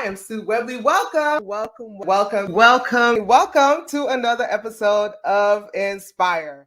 I am Sue Webley. Welcome to another episode of Inspire.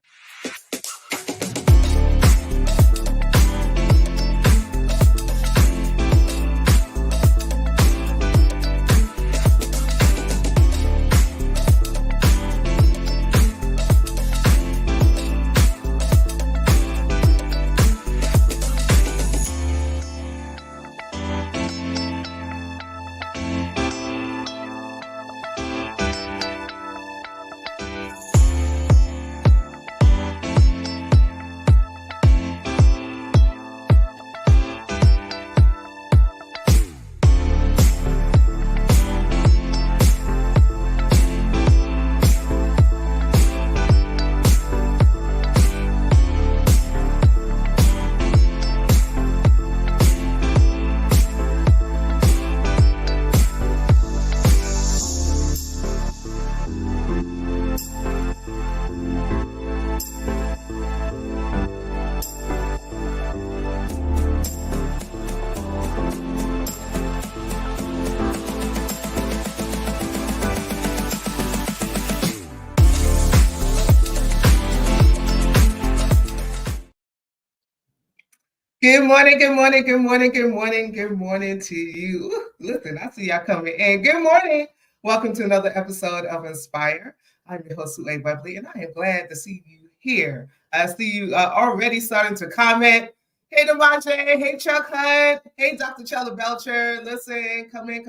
Good morning to you. Listen, I see y'all coming in. Good morning. Welcome to another episode of Inspire. I'm your host, Sue Webley, and I am glad to see you here. I see you already starting to comment. Hey, Devontae. Hey, Chuck Hunt. Hey, Dr. Chella Belcher. Listen, come in.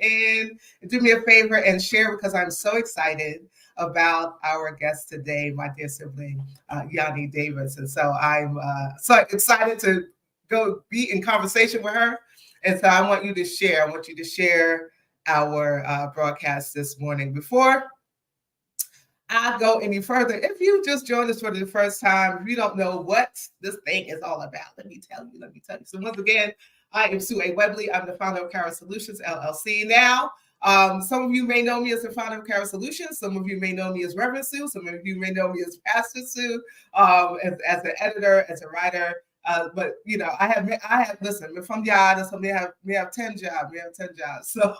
And do me a favor and share because I'm so excited about our guest today, my dear sibling, YaNi Davis. And so I'm so excited to go be in conversation with her. And so I want you to share our broadcast this morning. Before I go any further, if you just joined us for the first time, if you don't know what this thing is all about, let me tell you. So once again, I am Sue Webley. I'm the founder of Cara Solutions, LLC. Now, some of you may know me as the founder of Cara Solutions. Some of you may know me as Reverend Sue. Some of you may know me as Pastor Sue, as an editor, as a writer. But you know, I have listen, from Yada, so we have 10 jobs. So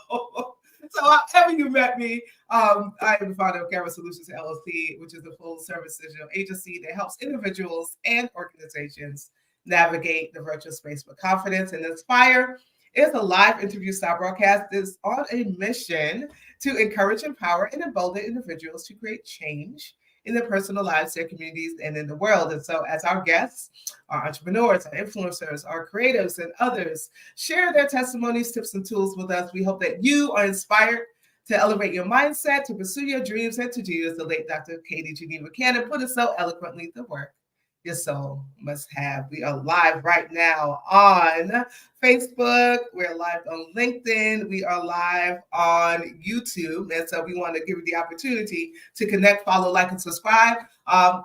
however you met me, I am the founder of Cara Solutions LLC, which is a full service digital agency that helps individuals and organizations navigate the virtual space with confidence. And Inspire is a live interview style broadcast that's on a mission to encourage, empower, and embolden individuals to create change in their personal lives, their communities, and in the world. And so as our guests, our entrepreneurs, our influencers, our creatives, and others share their testimonies, tips, and tools with us, we hope that you are inspired to elevate your mindset, to pursue your dreams, and to do, as the late Dr. Katie Geneva Cannon put it so eloquently, the work your soul must have. We are live right now on Facebook. We're live on LinkedIn. We are live on YouTube. And so we want to give you the opportunity to connect, follow, like, and subscribe. On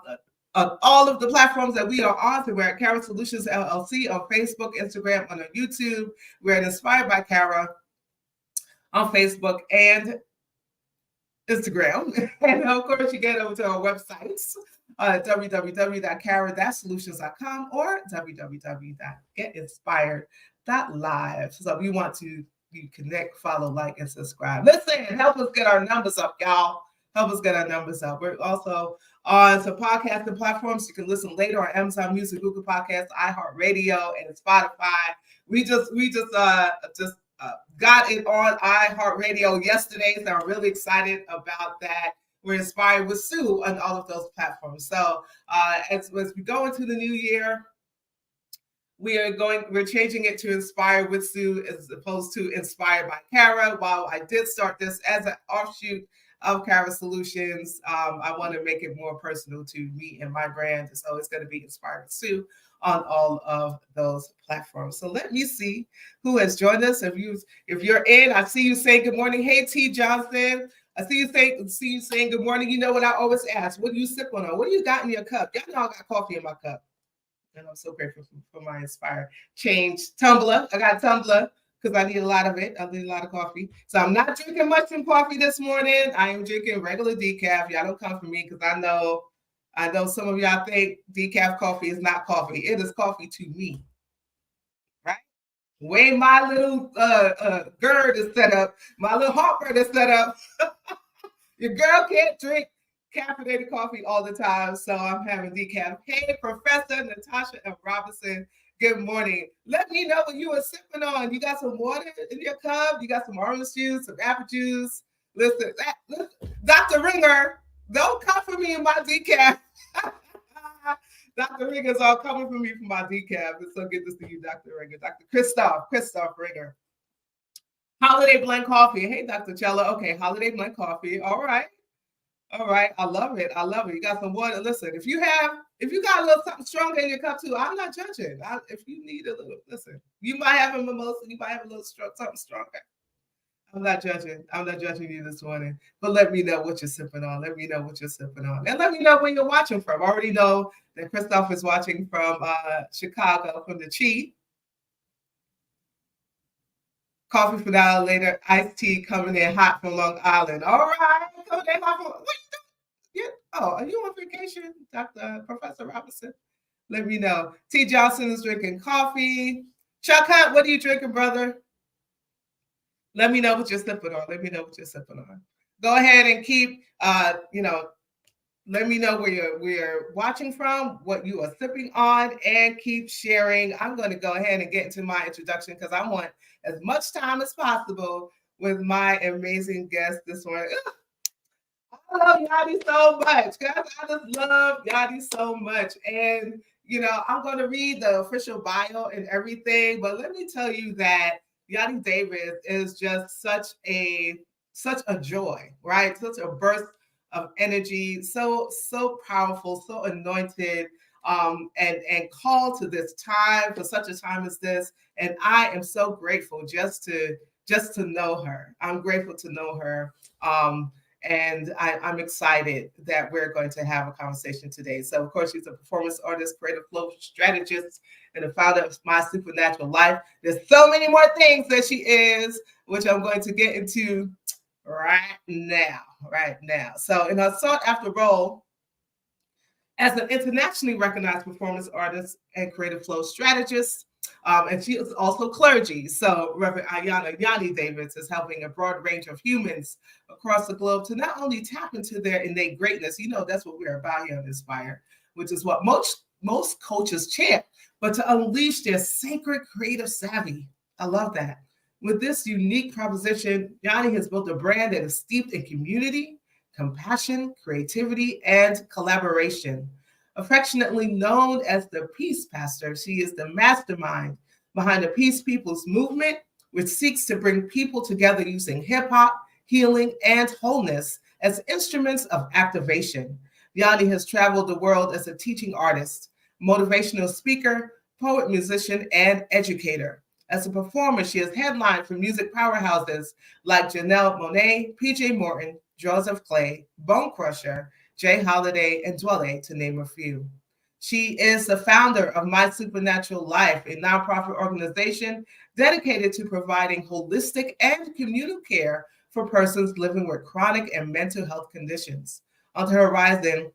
all of the platforms that we are on, so we're at Cara Solutions LLC on Facebook, Instagram, and on YouTube. We're at Inspired by Cara on Facebook and Instagram. And of course, you get over to our websites, www.cara-solutions.com or www.getinspired.live. So we want to connect, follow, like, and subscribe. Listen, help us get our numbers up, y'all. We're also on some podcasting platforms. You can listen later on Amazon Music, Google Podcasts, iHeartRadio, and Spotify. We just got it on iHeartRadio yesterday, so I'm really excited about that. We're Inspired with Sue on all of those platforms. So as we go into the new year, we're changing it to Inspired with Sue as opposed to Inspired by Cara. While I did start this as an offshoot of Cara Solutions, I want to make it more personal to me and my brand. So it's going to be Inspired with Sue on all of those platforms. So let me see who has joined us. If you're in, I see you saying good morning. Hey, T. Johnson. I see you saying good morning. You know what I always ask? What do you sip on? What do you got in your cup? Y'all know I got coffee in my cup. And I'm so grateful for my Inspire Change tumbler. I got a tumbler because I need a lot of it. I need a lot of coffee. So I'm not drinking mushroom coffee this morning. I am drinking regular decaf. Y'all don't come for me because I know some of y'all think decaf coffee is not coffee. It is coffee to me. Right? way my little gird is set up, my little heartburn is set up. Your girl can't drink caffeinated coffee all the time, so I'm having decaf. Hey, Professor Natasha and Robinson, good morning. Let me know what you were sipping on. You got some water in your cup? You got some orange juice, some apple juice? Listen, Dr. Ringer, don't come for me in my decaf. Dr. Ringer's all coming for me for my decaf. It's so good to see you, Dr. Ringer. Dr. Christoph Ringer. Holiday blend coffee. Hey, Dr. Cello. Okay, holiday blend coffee. All right. All right. I love it. I love it. You got some water. Listen, if you got a little something stronger in your cup too, I'm not judging. If you need a little, listen, you might have a mimosa, you might have a little something stronger. I'm not judging. I'm not judging you this morning. But let me know what you're sipping on. Let me know what you're sipping on. And let me know where you're watching from. I already know that Christoph is watching from Chicago, from the Chi. Coffee for now later. Iced tea coming in hot from Long Island. All right. Coming in hot from, what you doing? Oh, are you on vacation, Dr. Professor Robinson? Let me know. T. Johnson is drinking coffee. Chuck Hunt, what are you drinking, brother? Let me know what you're sipping on. Let me know what you're sipping on. Go ahead and keep, let me know where you're watching from, what you are sipping on, and keep sharing. I'm going to go ahead and get into my introduction because I want as much time as possible with my amazing guest this morning. I love YaNi so much, guys. I just love YaNi so much. And, I'm going to read the official bio and everything, but let me tell you that YaNi Davis is just such a joy, right? Such a burst of energy, so powerful, so anointed, and called to this time for such a time as this. And I am so grateful just to know her. I'm grateful to know her. And I'm excited that we're going to have a conversation today. So, of course, she's a performance artist, creative flow strategist, and the founder of MySupaNatural Life. There's so many more things that she is, which I'm going to get into right now. So, in her sought-after role as an internationally recognized performance artist and creative flow strategist, and she is also clergy. So Reverend YaNi Davis is helping a broad range of humans across the globe to not only tap into their innate greatness, that's what we're about here on Inspire, which is what most coaches chant, but to unleash their sacred creative savvy. I love that. With this unique proposition, YaNi has built a brand that is steeped in community, compassion, creativity, and collaboration. Affectionately known as the Peace Pastor, she is the mastermind behind the Peace People's Movement, which seeks to bring people together using hip hop, healing, and wholeness as instruments of activation. YaNi has traveled the world as a teaching artist, motivational speaker, poet, musician, and educator. As a performer, she has headlined for music powerhouses like Janelle Monáe, PJ Morton, Joseph Clay, Bone Crusher, Jay Holiday, and Dwelle, to name a few. She is the founder of MySupaNatural Life, a nonprofit organization dedicated to providing holistic and communal care for persons living with chronic and mental health conditions. On the horizon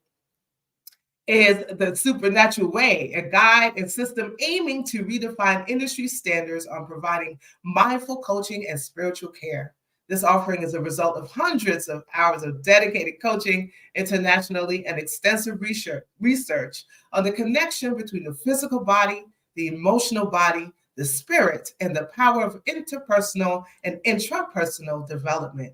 is the Supernatural Way, a guide and system aiming to redefine industry standards on providing mindful coaching and spiritual care. This offering is a result of hundreds of hours of dedicated coaching internationally and extensive research on the connection between the physical body, the emotional body, the spirit, and the power of interpersonal and intrapersonal development.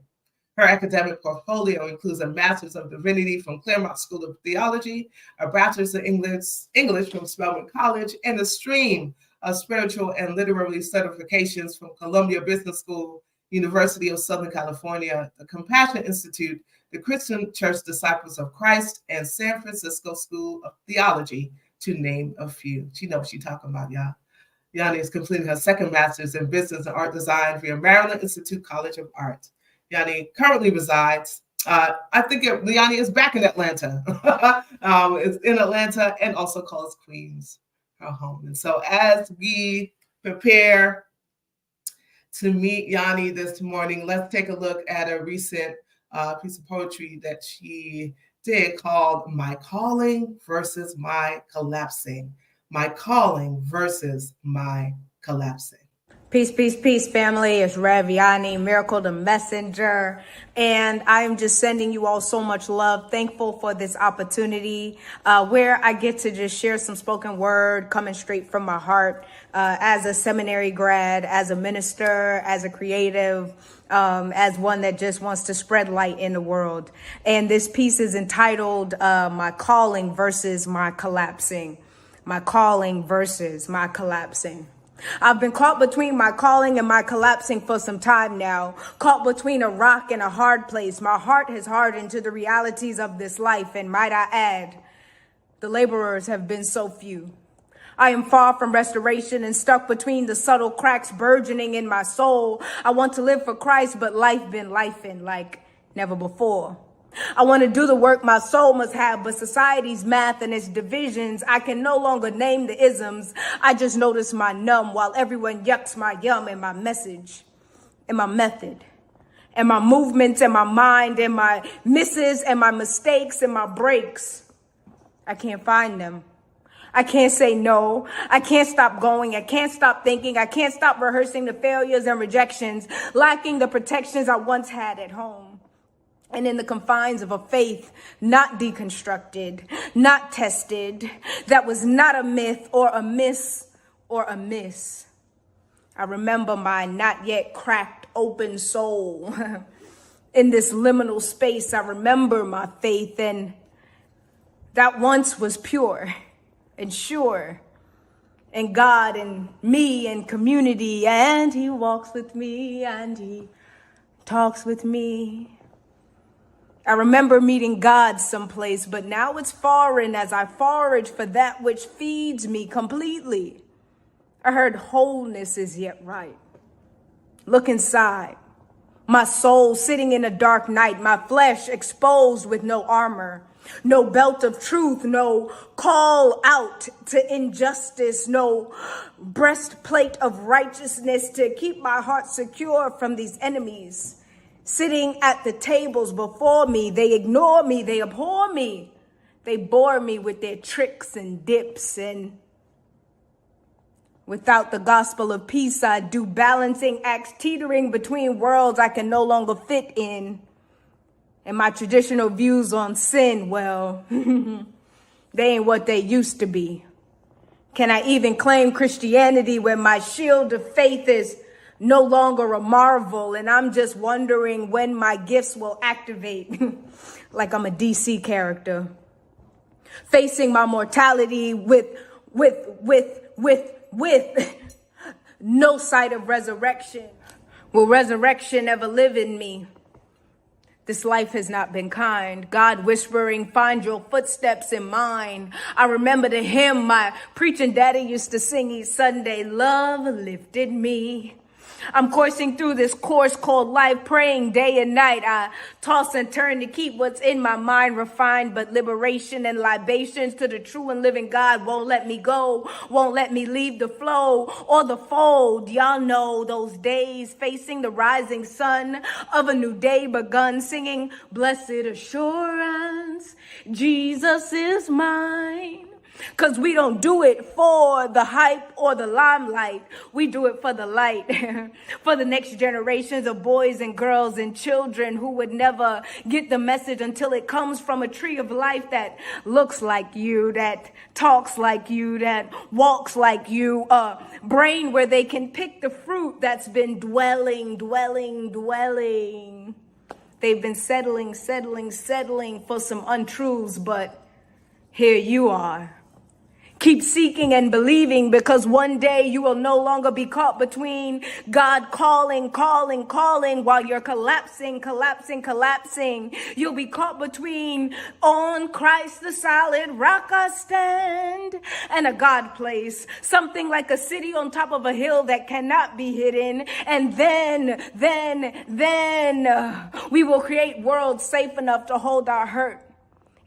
Her academic portfolio includes a Master's of Divinity from Claremont School of Theology, a Bachelor's of English from Spelman College, and a stream of spiritual and literary certifications from Columbia Business School, University of Southern California, the Compassion Institute, the Christian Church Disciples of Christ, and San Francisco School of Theology, to name a few. She knows what she's talking about, y'all. YaNi is completing her second Master's in Business and Art Design via Maryland Institute College of Art. YaNi currently resides, I think YaNi is back in Atlanta. It's in Atlanta and also calls Queens her home. And so as we prepare to meet YaNi this morning, let's take a look at a recent piece of poetry that she did called My Calling versus My Collapsing. My Calling versus My Collapsing. Peace, peace, peace, family. It's YaNi, Miracle the Messenger. And I am just sending you all so much love. Thankful for this opportunity where I get to just share some spoken word coming straight from my heart as a seminary grad, as a minister, as a creative, as one that just wants to spread light in the world. And this piece is entitled My Calling versus My Collapsing. My calling versus my collapsing. I've been caught between my calling and my collapsing for some time now, caught between a rock and a hard place. My heart has hardened to the realities of this life, and might I add, the laborers have been so few. I am far from restoration and stuck between the subtle cracks burgeoning in my soul. I want to live for Christ, but life been lifing like never before. I want to do the work my soul must have, but society's math and its divisions, I can no longer name the isms. I just notice my numb while everyone yucks my yum and my message and my method and my movements and my mind and my misses and my mistakes and my breaks. I can't find them. I can't say no. I can't stop going. I can't stop thinking. I can't stop rehearsing the failures and rejections, lacking the protections I once had at home. And in the confines of a faith not deconstructed, not tested, that was not a myth or a miss or a miss. I remember my not yet cracked open soul in this liminal space. I remember my faith, and that once was pure and sure, and God and me and community, and He walks with me and He talks with me. I remember meeting God someplace, but now it's foreign as I forage for that which feeds me completely. I heard wholeness is yet right. Look inside. My soul sitting in a dark night, my flesh exposed with no armor, no belt of truth, no call out to injustice, no breastplate of righteousness to keep my heart secure from these enemies. Sitting at the tables before me, they ignore me, they abhor me. They bore me with their tricks and dips, and without the gospel of peace, I do balancing acts teetering between worlds I can no longer fit in. And my traditional views on sin, well, they ain't what they used to be. Can I even claim Christianity when my shield of faith is no longer a marvel, and I'm just wondering when my gifts will activate, like I'm a DC character, facing my mortality with no sight of resurrection. Will resurrection ever live in me? This life has not been kind. God whispering, find your footsteps in mine. I remember the hymn my preaching daddy used to sing each Sunday, love lifted me. I'm coursing through this course called life, praying day and night. I toss and turn to keep what's in my mind refined, but liberation and libations to the true and living God won't let me go, won't let me leave the flow or the fold. Y'all know those days facing the rising sun of a new day begun, singing, blessed assurance, Jesus is mine. Because we don't do it for the hype or the limelight. We do it for the light, for the next generations of boys and girls and children who would never get the message until it comes from a tree of life that looks like you, that talks like you, that walks like you, a brain where they can pick the fruit that's been dwelling. They've been settling for some untruths, but here you are. Keep seeking and believing, because one day you will no longer be caught between God calling while you're collapsing. You'll be caught between on Christ the solid rock I stand and a God place, something like a city on top of a hill that cannot be hidden. And then we will create worlds safe enough to hold our hurt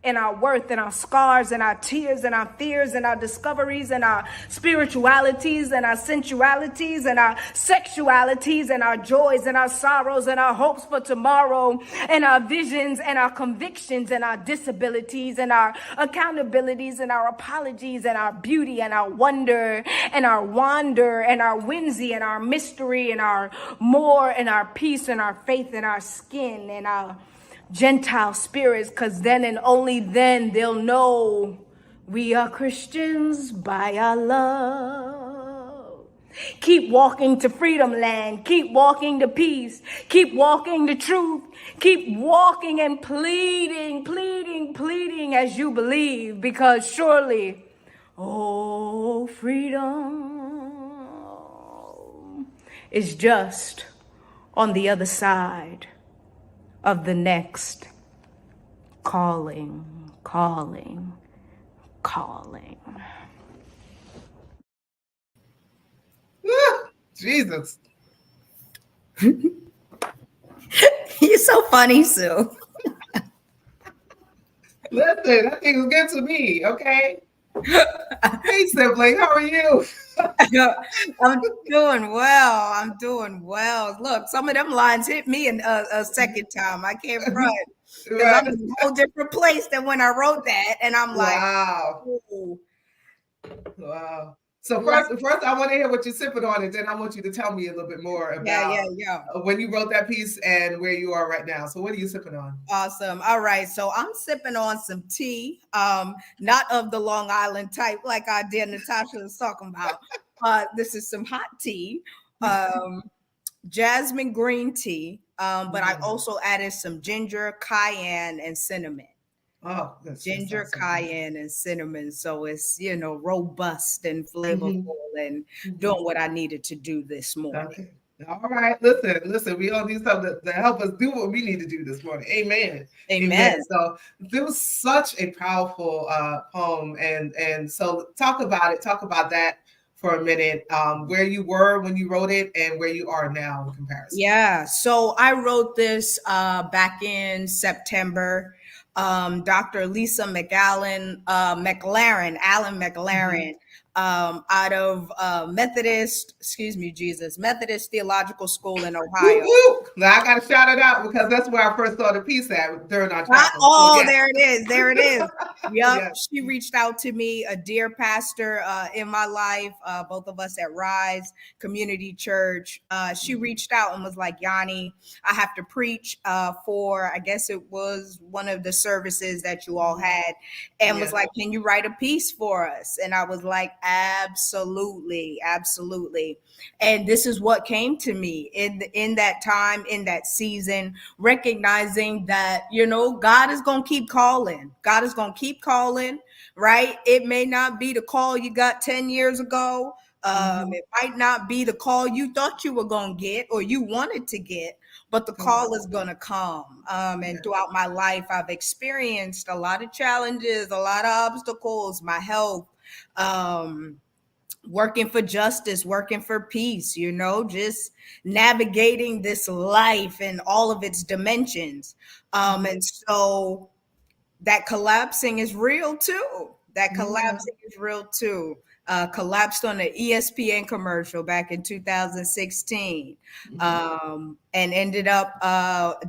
and our worth and our scars and our tears and our fears and our discoveries and our spiritualities and our sensualities and our sexualities and our joys and our sorrows and our hopes for tomorrow and our visions and our convictions and our disabilities and our accountabilities and our apologies and our beauty and our wonder and our wander and our whimsy and our mystery and our more and our peace and our faith and our skin and our Gentile spirits, because then and only then they'll know we are Christians by our love. Keep walking to freedom land. Keep walking to peace. Keep walking to truth. Keep walking and pleading, pleading, pleading as you believe, because surely, oh, freedom is just on the other side of the next calling, calling, calling. Jesus. You're so funny, Sue. Listen, that thing was good to me, okay? Hey, sibling, how are you? I'm doing well. I'm doing well. Look, some of them lines hit me in a second time. I can't front because Right. I'm in a whole different place than when I wrote that, and I'm like, Wow. ooh. Wow. So first, I want to hear what you're sipping on, and then I want you to tell me a little bit more about Yeah. when you wrote that piece and where you are right now. So what are you sipping on? Awesome. All right. So I'm sipping on some tea, not of the Long Island type like our dear Natasha was talking about. This is some hot tea, jasmine green tea, but I also added some ginger, cayenne, and cinnamon. Oh, that's Ginger, cayenne, and cinnamon. So it's, robust and flavorful and doing what I needed to do this morning. Okay. All right. Listen, we all need something to help us do what we need to do this morning. Amen. Amen. So there was such a powerful poem. And so talk about it. Talk about that for a minute, where you were when you wrote it and where you are now in comparison. Yeah. So I wrote this back in September. Dr. Lisa McLaren, out of Methodist Theological School in Ohio. Woo-hoo! Now I got to shout it out because that's where I first saw the piece at during our chapel. Oh, so, yeah. There it is. Yep. Yeah. She reached out to me, a dear pastor in my life, both of us at Rise Community Church. She reached out and was like, YaNi, I have to preach for, I guess it was one of the services that you all had, and was like, can you write a piece for us? And I was like, absolutely. And this is what came to me in that time, in that season, recognizing that, God is going to keep calling. God is going to keep calling, right? It may not be the call you got 10 years ago. It might not be the call you thought you were going to get or you wanted to get, but the call is going to come. And throughout my life, I've experienced a lot of challenges, a lot of obstacles, my health, working for justice, working for peace, just navigating this life and all of its dimensions. And so that collapsing is real too. Collapsed on an ESPN commercial back in 2016, and ended up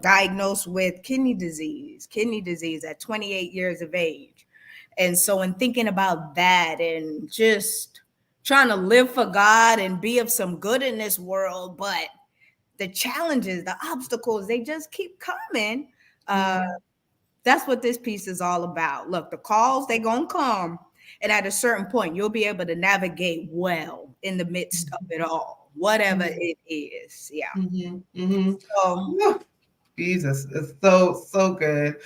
diagnosed with kidney disease at 28 years of age. And so in thinking about that and just trying to live for God and be of some good in this world, but the challenges, the obstacles, they just keep coming. That's what this piece is all about. Look, the calls, they gonna come. And at a certain point, you'll be able to navigate well in the midst of it all, whatever it is. Yeah. So, Jesus, it's so good.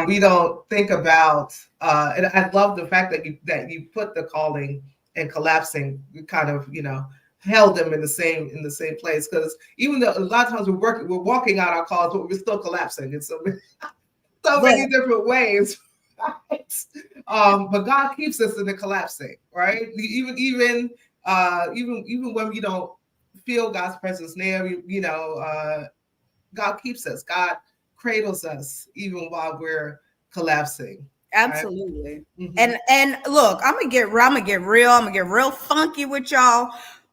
We don't think about, and I love the fact that you put the calling and collapsing, kind of, held them in the same place, because even though a lot of times we're walking out our calls, but we're still collapsing in so many different ways. Right? But God keeps us in the collapsing, right? Even when we don't feel God's presence near, God keeps us. God cradles us even while we're collapsing. Right? Absolutely. Mhm. And look, I'm gonna get real funky with y'all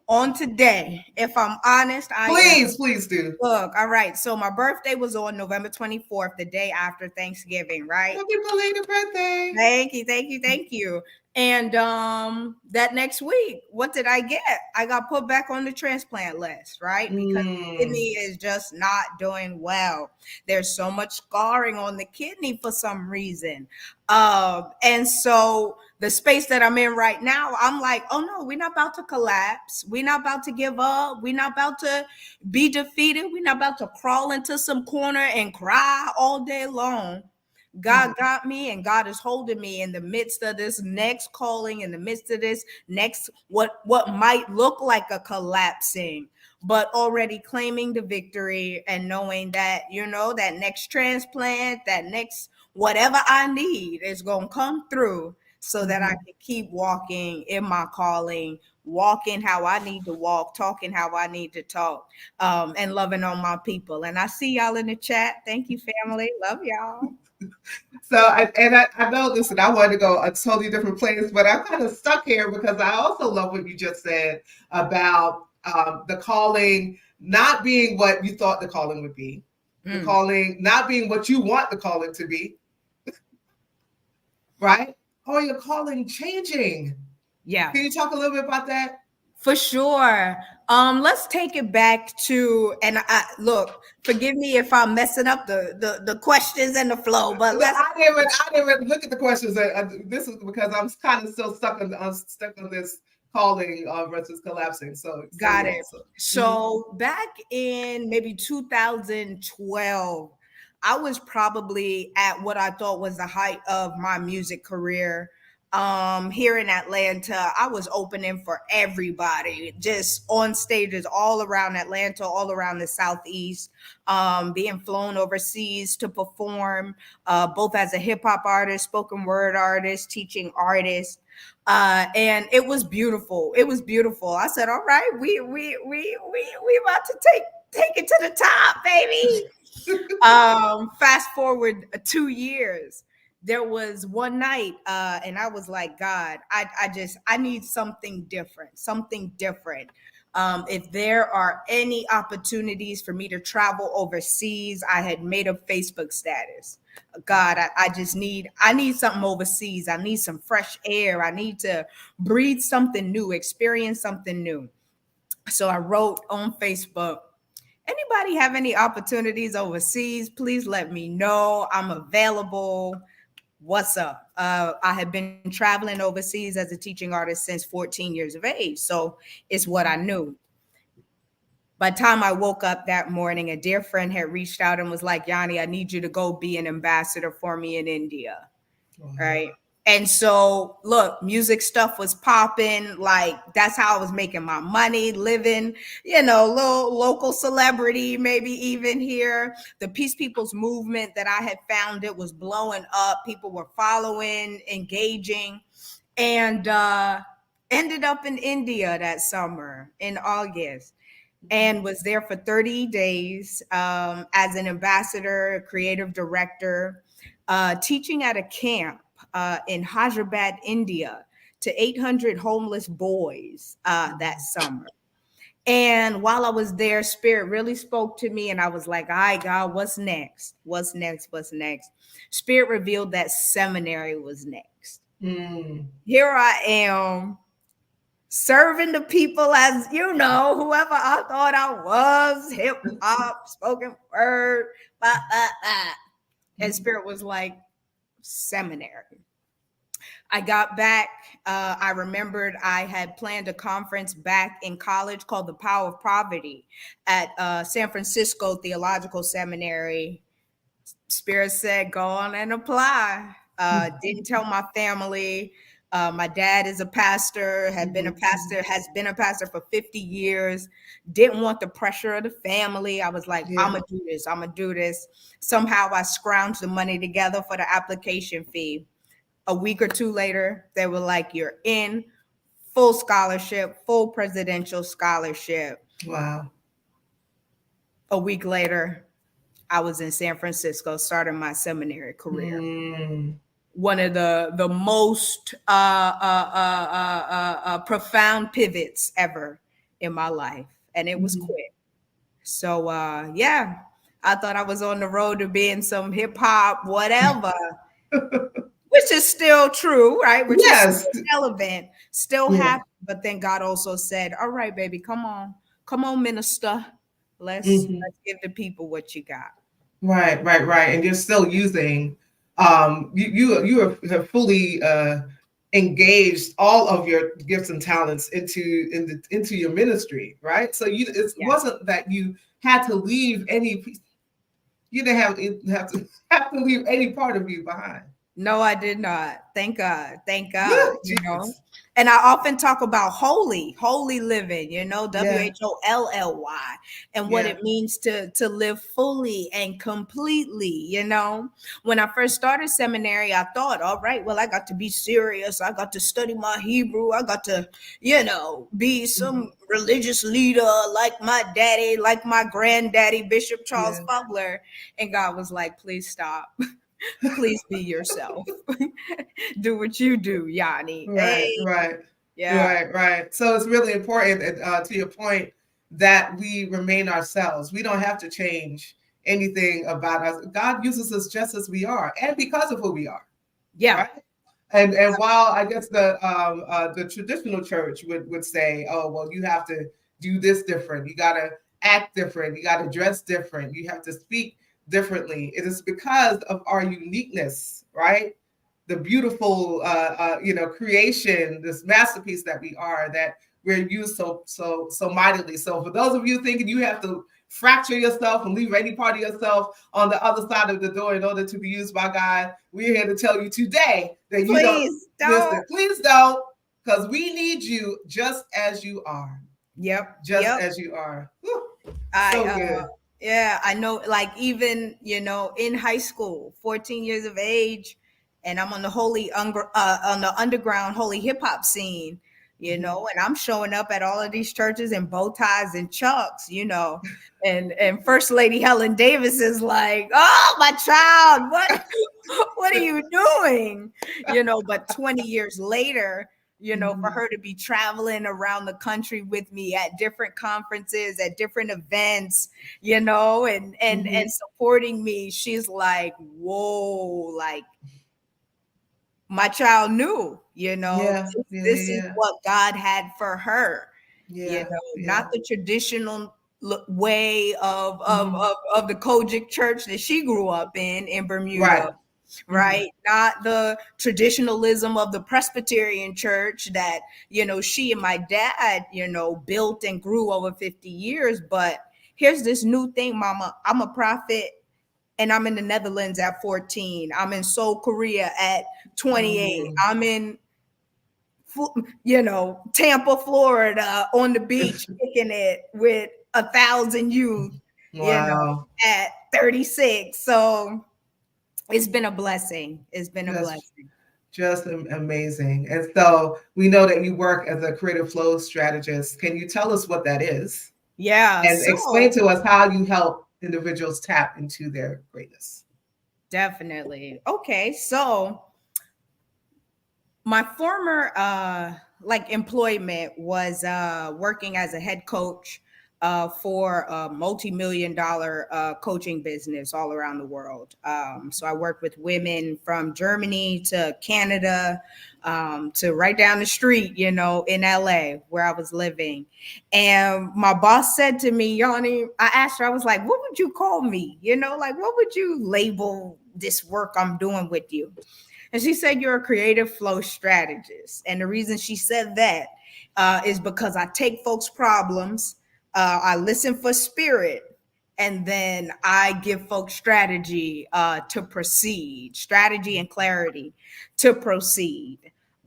on today. If I'm honest, I am. Please, please do. Look, all right. So my birthday was on November 24th, the day after Thanksgiving, right? Happy belated birthday. Thank you, thank you, thank you. And that next week, what did I get? I got put back on the transplant list, right? Because the Mm. kidney is just not doing well. There's so much scarring on the kidney for some reason. And so the space that I'm in right now, I'm like, oh no, we're not about to collapse. We're not about to give up. We're not about to be defeated. We're not about to crawl into some corner and cry all day long. God got me, and God is holding me in the midst of this next calling, in the midst of this next what might look like a collapsing, but already claiming the victory and knowing that, that next transplant, that next whatever I need is going to come through so that I Mhm. can keep walking in my calling, walking how I need to walk, talking how I need to talk, and loving on my people. And I see y'all in the chat. Thank you, family. Love y'all. So, I know, listen, I wanted to go a totally different place, but I'm kind of stuck here because I also love what you just said about the calling not being what you thought the calling would be, the Mm, calling not being what you want the calling to be, right? Or your calling changing. yeah. Can you talk a little bit about that? For sure. Let's take it back to, and I look, forgive me if I'm messing up the questions and the flow, but let's I didn't even look at the questions. This is because I'm kind of still stuck on this calling versus collapsing. So got yeah. it. So mhm. So back in maybe 2012, I was probably at what I thought was the height of my music career. Here in Atlanta, I was opening for everybody, just on stages all around Atlanta, all around the Southeast, being flown overseas to perform, both as a hip hop artist, spoken word artist, teaching artist. And it was beautiful. It was beautiful. I said, "All right, we about to take it to the top, baby." Fast forward 2 years, there was one night, and I was like, God, I need something different, something different. If there are any opportunities for me to travel overseas, I had made a Facebook status. God, I need something overseas. I need some fresh air. I need to breathe something new, experience something new. So I wrote on Facebook, anybody have any opportunities overseas? Please let me know. I'm available. What's up? I have been traveling overseas as a teaching artist since 14 years of age. So it's what I knew. By the time I woke up that morning, a dear friend had reached out and was like, YaNi, I need you to go be an ambassador for me in India. Wow. Right. And so, look, music stuff was popping. Like, that's how I was making my money, living, little local celebrity, maybe even here. The Peace Peoples movement that I had founded was blowing up. People were following, engaging, and ended up in India that summer in August and was there for 30 days as an ambassador, creative director, teaching at a camp in Hyderabad, India, to 800 homeless boys that summer. And while I was there, Spirit really spoke to me, and I was like, all right, God, what's next? What's next? What's next? Spirit revealed that seminary was next. Mm. Here I am serving the people as whoever I thought I was, hip hop, spoken word, blah, blah, blah. And Spirit was like, seminary. I got back. I remembered I had planned a conference back in college called The Power of Poverty at San Francisco Theological Seminary. Spirit said, go on and apply. Didn't tell my family. My dad is a pastor, has been a pastor for 50 years. Didn't want the pressure of the family. I was like, Yeah. I'm going to do this. I'm going to do this. Somehow I scrounged the money together for the application fee. A week or two later, they were like, you're in, full scholarship, full presidential scholarship. Wow. A week later, I was in San Francisco starting my seminary career. Mm. one of the most profound pivots ever in my life, and it was Mhm. quick. So yeah, I thought I was on the road to being some hip hop whatever, which is still true, right? Which is Yes. still relevant, still Yeah. happy. But then God also said, "All right, baby, come on, minister. Mhm. Let's give the people what you got." Right, right, right. And you're still using, have fully engaged all of your gifts and talents into your ministry, right? So it Yeah. wasn't that you had to leave any piece. You didn't have to have to leave any part of you behind. No, I did not. Thank God. Thank Yeah, God, you know. Jesus. And I often talk about holy living, you know, Yeah, WHOLLY, and what yeah, it means to live fully and completely, you know. When I first started seminary, I thought, all right, well, I got to be serious. I got to study my Hebrew. I got to, you know, be mhm, some religious leader like my daddy, like my granddaddy, Bishop Charles yeah. Butler. And God was like, please stop. Please be yourself. Do what you do, YaNi. Right, Hey, right, yeah, right, right. So it's really important, to your point, that we remain ourselves. We don't have to change anything about us. God uses us just as we are, and because of who we are, yeah, right? And while I guess the traditional church would say, oh well, you have to do this different, you got to act different, you got to dress different, you have to speak differently. It is because of our uniqueness, right? The beautiful creation, this masterpiece that we are, that we're used so mightily. So for those of you thinking you have to fracture yourself and leave any part of yourself on the other side of the door in order to be used by God, we're here to tell you today that you don't. please don't. Listen, please don't, because we need you just as you are. Yep, Just yep. as you are. Whew, I so good. yeah, I know, like, even, you know, in high school, 14 years of age, and I'm on the on the underground holy hip hop scene, you Mhm. know, and I'm showing up at all of these churches in bow ties and chucks, you know. And First Lady Helen Davis is like, "Oh, my child, what are you doing?" You know, but 20 years later, you know, for Mhm. her to be traveling around the country with me at different conferences, at different events, you know, and Mhm. supporting me, she's like, whoa, like, my child knew, you know, Yeah, yeah, this is yeah, what God had for her, you yeah, know, yeah. not the traditional way Mhm. of the Kojic church that she grew up in Right. Bermuda, Mhm. right? Not the traditionalism of the Presbyterian church that, you know, she and my dad, you know, built and grew over 50 years. But here's this new thing, mama. I'm a prophet and I'm in the Netherlands at 14. I'm in Seoul, Korea at 28. Mm. I'm in, you know, Tampa, Florida on the beach kicking it with 1,000 youth, you know, Wow. at 36. So it's been a blessing. It's been a Just blessing. just amazing. And so we know that you work as a creative flow strategist. Can you tell us what that is Yeah. and explain So to us how you help individuals tap into their greatness? definitely. Okay. So my former like employment was working as a head coach for a multi-million dollar coaching business all around the world. So I worked with women from Germany to Canada, to right down the street, you know, in LA where I was living. And my boss said to me, "YaNi," I asked her, I was like, "What would you call me? You know, like, what would you label this work I'm doing with you?" And she said, "You're a creative flow strategist." And the reason she said that is because I take folks' problems, I listen for spirit, and then I give folks strategy to proceed, strategy and clarity to proceed.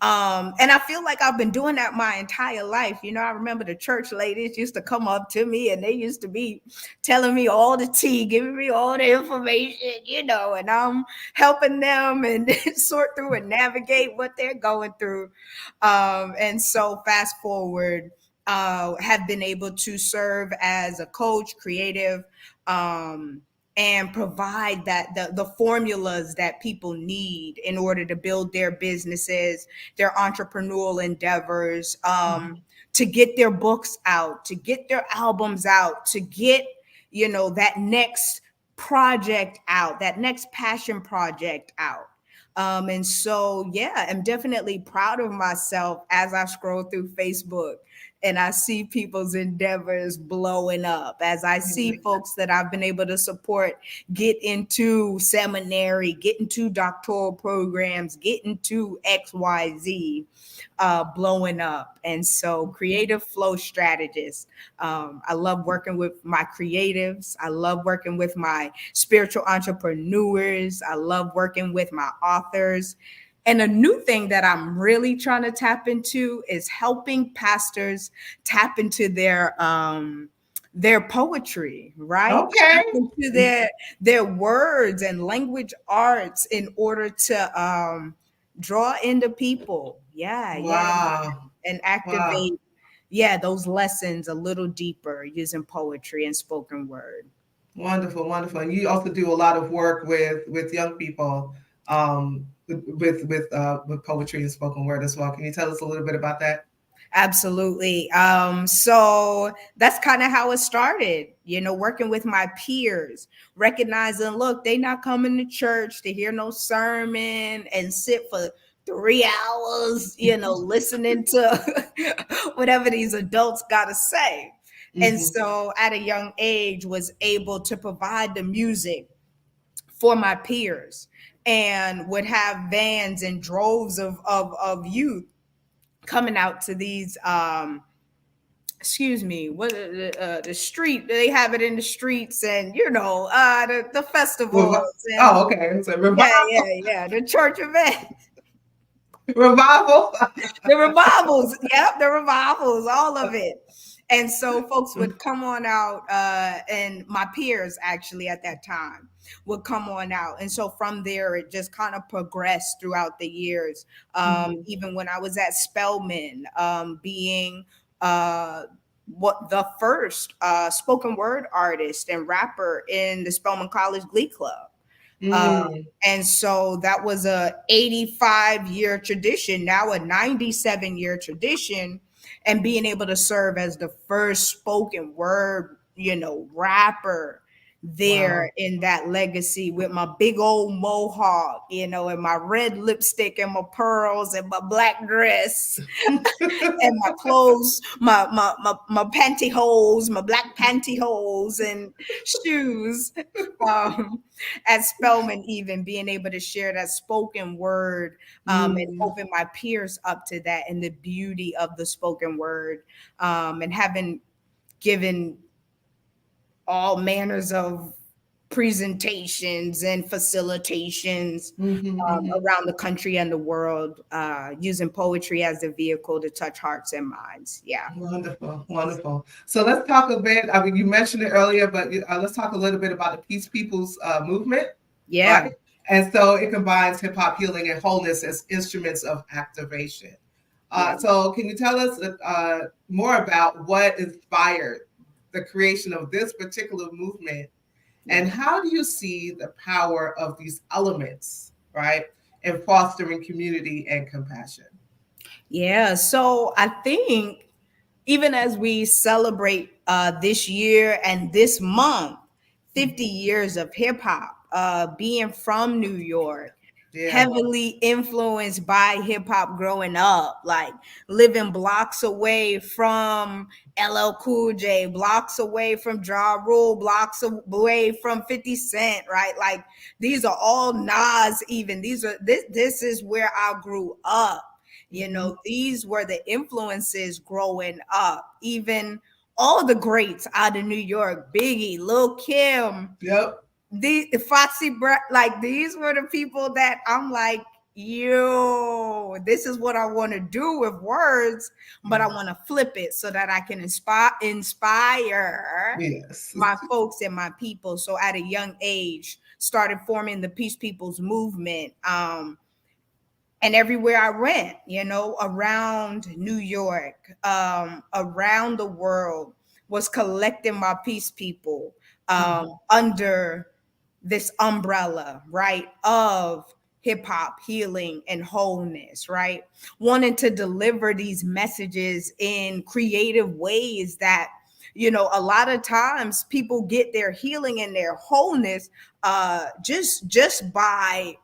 And I feel like I've been doing that my entire life. You know, I remember the church ladies used to come up to me and they used to be telling me all the tea, giving me all the information, you know, and I'm helping them and sort through and navigate what they're going through. And so fast forward, have been able to serve as a coach, creative, um, and provide that the formulas that people need in order to build their businesses, their entrepreneurial endeavors, to get their books out, to get their albums out, to get, that next project out, that next passion project out. And so, yeah, I'm definitely proud of myself as I scroll through Facebook and I see people's endeavors blowing up, as I see folks that I've been able to support get into seminary, get into doctoral programs, get into XYZ, blowing up. And so, creative flow strategist. I love working with my creatives. I love working with my spiritual entrepreneurs. I love working with my authors. And a new thing that I'm really trying to tap into is helping pastors tap into their poetry, right? Okay. Tap into their words and language arts in order to draw into people. Yeah, Wow. and Wow. activate, those lessons a little deper using poetry and spoken word. Wonderful, wonderful. And you also do a lot of work with young people, with poetry and spoken word as well. Can you tell us a little bit about that? Absolutely. So that's kind of how it started, working with my peers, recognizing, look, they not coming to church to hear no sermon and sit for 3 hours, listening to whatever these adults got to say. And Mm-hmm. so at a young age was able to provide the music for my peers and would have vans and droves of youth coming out to these excuse me, what the street, they have it in the streets, and the festivals and Oh, okay. So the church event. revival. The revivals, yep, the revivals, all of it. And so folks would come on out, and my peers actually at that time would come on out. And so from there, it just kind of progressed throughout the years. Mhm. Even when I was at Spelman, being what the first spoken word artist and rapper in the Spelman College Glee Club. Mm. And so that was a 85-year tradition, now a 97-year tradition, and being able to serve as the first spoken word, rapper Wow. there in that legacy with my big old mohawk, and my red lipstick and my pearls and my black dress and my clothes, my pantyhose, my black pantyhose and shoes. Um, at Spelman, even being able to share that spoken word, and Mm. open my peers up to that and the beauty of the spoken word, and having given all manners of presentations and facilitations Mhm, mhm. around the country and the world, using poetry as a vehicle to touch hearts and minds. Yeah. Wonderful, wonderful. So let's talk a bit. I mean, you mentioned it earlier, but let's talk a little bit about the Peace Peoples movement, Yeah. right? And so it combines hip hop healing and wholeness as instruments of activation. Yeah. So can you tell us more about what inspired the creation of this particular movement, and Yeah. how do you see the power of these elements, right, in fostering community and compassion? Yeah. So I think even as we celebrate this year and this month, 50 years of hip hop, being from New York, Yeah. heavily influenced by hip hop growing up, like living blocks away from LL Cool J, blocks away from Ja Rule, blocks away from 50 Cent, right? Like these are all Nas, even this is where I grew up. Mhm. These were the influences growing up. Even all the greats out of New York, Biggie, Lil Kim, Yep. the Foxy like these were the people that I'm like, yo, this is what I want to do with words, but I want to flip it so that I can inspire Yes. my folks and my people. So at a young age, started forming the Peace Peoples movement. And everywhere I went, around New York, around the world, was collecting my peace people, under this umbrella, right, of hip hop healing and wholeness, right? Wanting to deliver these messages in creative ways that, you know, a lot of times people get their healing and their wholeness just by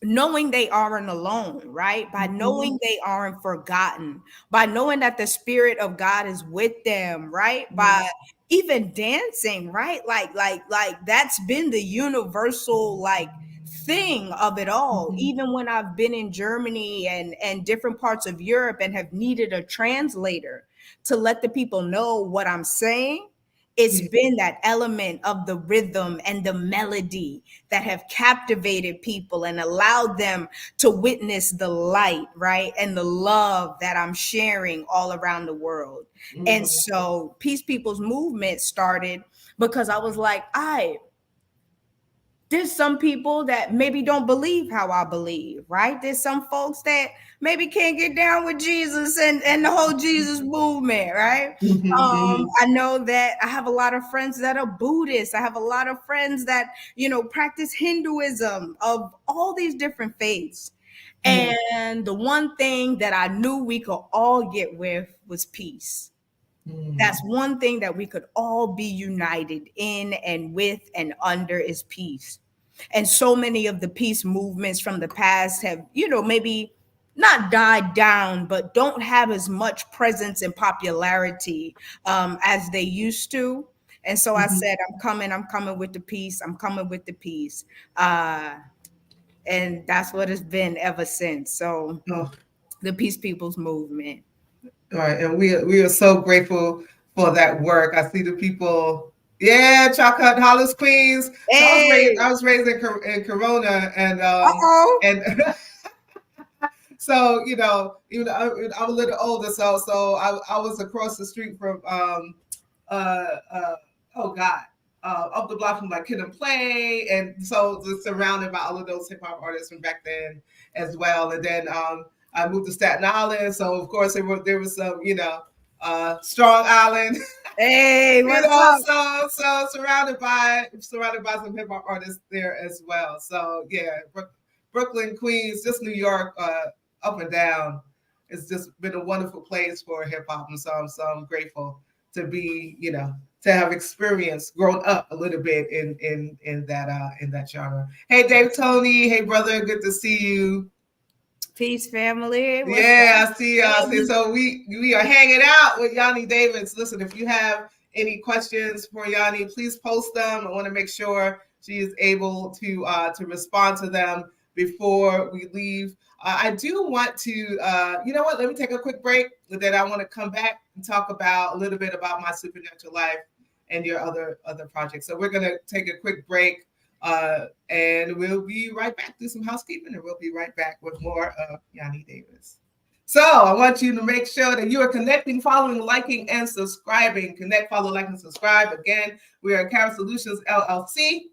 knowing they aren't alone, right? By knowing they aren't forgotten, by knowing that the spirit of God is with them, right? By even dancing, right? Like that's been the universal like thing of it all. Even when I've been in Germany and different parts of Europe and have needed a translator to let the people know what I'm saying, it's been that element of the rhythm and the melody that have captivated people and allowed them to witness the light, right? And the love that I'm sharing all around the world. And so Peace People's movement started because I was like, there's some people that maybe don't believe how I believe, right? There's some folks that maybe can't get down with Jesus and the whole Jesus movement, right? I know that I have a lot of friends that are Buddhists. I have a lot of friends that, you know, practice Hinduism, of all these different faiths. And the one thing that I knew we could all get with was peace. That's one thing that we could all be united in and with and under is peace. And so many of the peace movements from the past have, you know, maybe not died down, but don't have as much presence and popularity as they used to. And so I said, I'm coming with the peace. I'm coming with the peace. And that's what it's been ever since. So the Peace People's Movement. Right, and we are so grateful for that work. I see the people. Yeah, Chocolate Hollis Queens. So Hey. I was raised in Corona, and Uh-oh. and so you know, even I'm a little older, so I was across the street from oh God, up the block from like Kid and Play, and so just surrounded by all of those hip hop artists from back then as well. And then I moved to Staten Island, so of course there was some, you know, Strong Island. Hey, You what's know, up? so surrounded by some hip hop artists there as well. So yeah, Brooklyn, Queens, just New York, up and down. It's just been a wonderful place for hip hop, and so I'm grateful to be, you know, to have experienced, grown up a little bit in that genre. Hey, Dave, Tony, hey brother, good to see you. Peace, family. What's Yeah, up? I see. So we are hanging out with YaNi Davis. Listen, if you have any questions for YaNi, please post them. I want to make sure she is able to respond to them before we leave. I do want to, you know what? Let me take a quick break. Then I want to come back and talk about a little bit about my supernatural life and your other projects. So we're gonna take a quick break. And we'll be right back, do some housekeeping, and we'll be right back with more of YaNi Davis. So I want you to make sure that you are connecting, following, liking, and subscribing. Connect, follow, like, and subscribe. Again, we are Cara Solutions LLC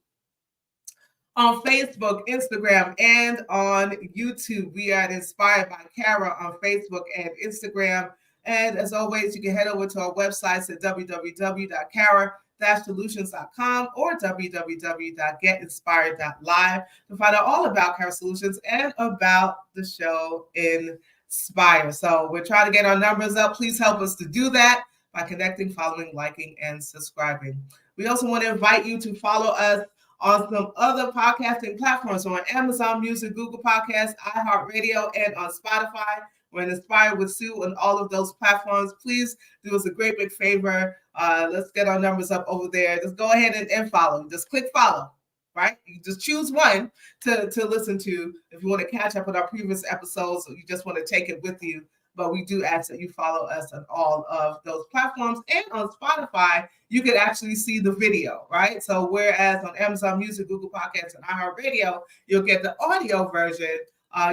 on Facebook, Instagram, and on YouTube. We are Inspired by Cara on Facebook and Instagram. And as always, you can head over to our websites at www.cara-solutions.com or www.getinspired.live to find out all about Cara Solutions and about the show Inspire. So we're trying to get our numbers up. Please help us to do that by connecting, following, liking, and subscribing. We also want to invite you to follow us on some other podcasting platforms, on Amazon Music, Google Podcasts, iHeartRadio, and on Spotify. We're Inspired with Sue on all of those platforms. Please do us a great big favor. Let's get our numbers up over there. Just go ahead and follow. Just click follow, right? You just choose one to listen to if you want to catch up with our previous episodes, or you just want to take it with you. But we do ask that you follow us on all of those platforms. And on Spotify, you can actually see the video, right? So whereas on Amazon Music, Google Podcasts, and iHeartRadio, you'll get the audio version.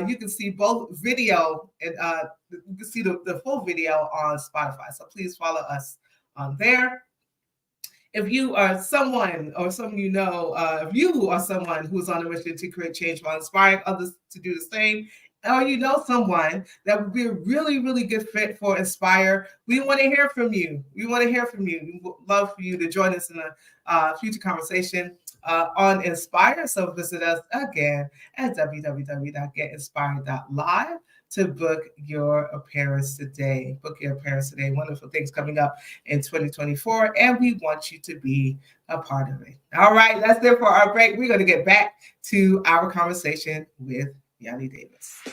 You can see both video and you can see the full video on Spotify. So please follow us on there. If you are someone or someone you know, if you are someone who's on a mission to create change while inspiring others to do the same, or you know someone that would be a really, really good fit for Inspire, we want to hear from you. We want to hear from you. We would love for you to join us in a future conversation on Inspire. So visit us again at www.getinspired.live to book your appearance today. Book your appearance today. Wonderful things coming up in 2024, and we want you to be a part of it. All right, that's it for our break. We're going to get back to our conversation with YaNi Davis.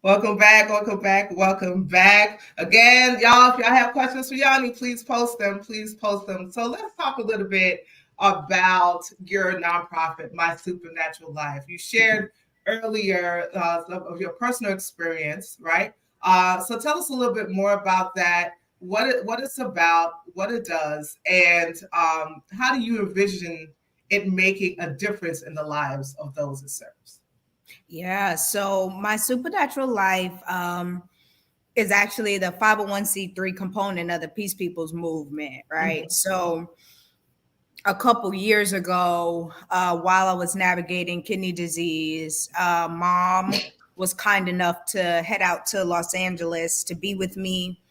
Welcome back, welcome back, welcome back. Again, y'all, if y'all have questions for YaNi, please post them, please post them. So let's talk a little bit about your nonprofit, MySupaNatural Life. You shared earlier some of your personal experience, right? So tell us a little bit more about that, what it's about, what it does, and how do you envision it making a difference in the lives of those it serves? Yeah, so MySupaNatural Life is actually the 501c3 component of the Peace Peoples movement, right? Mhm. So a couple years ago, while I was navigating kidney disease, mom was kind enough to head out to Los Angeles to be with me.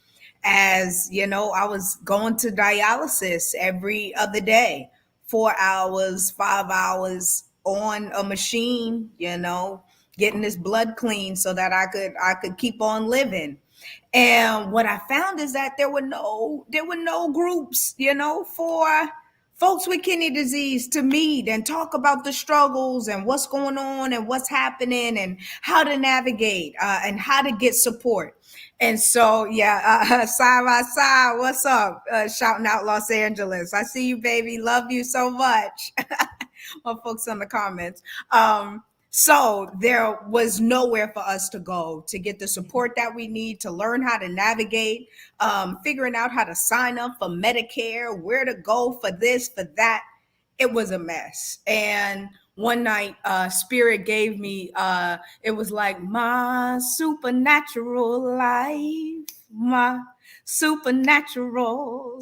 As you know, I was going to dialysis every other day, 4 hours, 5 hours on a machine, getting this blood clean so that I could keep on living. And what I found is that there were no groups, for folks with kidney disease to meet and talk about the struggles and what's going on and what's happening and how to navigate and how to get support. And so, yeah, side by side, what's up? Shouting out Los Angeles. I see you, baby. Love you so much. My folks in the comments. So there was nowhere for us to go to get the support that we need to learn how to navigate, figuring out how to sign up for Medicare, where to go for this, for that. It was a mess. And one night, Spirit gave me, it was like, my supernatural life, my supernatural.